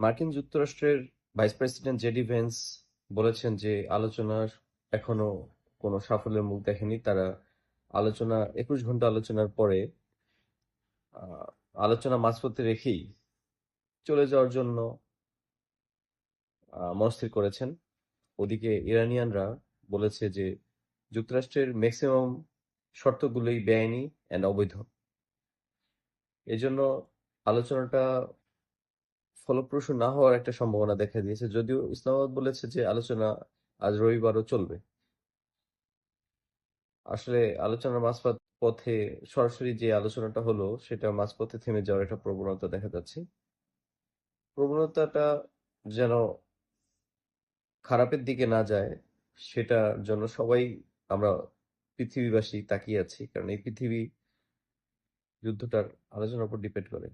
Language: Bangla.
মার্কিন যুক্তরাষ্ট্রের ভাইস প্রেসিডেন্ট জেডি ভেন্স বলেছেন যে আলোচনার এখনো কোনো সাফল্যের মুখ দেখেনি। তারা ২১ ঘন্টা আলোচনার পরে আহ, আলোচনা মাঝপথে রেখেই চলে যাওয়ার জন্য মনস্থির করেছেন। ওদিকে ইরানিয়ানরা বলেছে যে যুক্তরাষ্ট্রের ম্যাক্সিমাম শর্তগুলোই বেআইনি অ্যান্ড অবৈধ। এজন্য আলোচনাটা ফলপ্রসূ না হওয়ার একটা সম্ভাবনা দেখা দিয়েছে, যদিও ইসলামাবাদ বলেছে যে আলোচনা আজ রবিবারও চলবে। আসলে আলোচনার পথে সরাসরি যে আলোচনাটা হলো সেটা মাঝপথে থেমে যাওয়ার একটা প্রবণতা দেখা যাচ্ছে। প্রবণতাটা যেন খারাপের দিকে না যায়, সেটার জন্য সবাই আমরা পৃথিবীবাসী তাকিয়ে আছি, কারণ এই পৃথিবী যুদ্ধটার আলোচনার উপর ডিপেন্ড করে।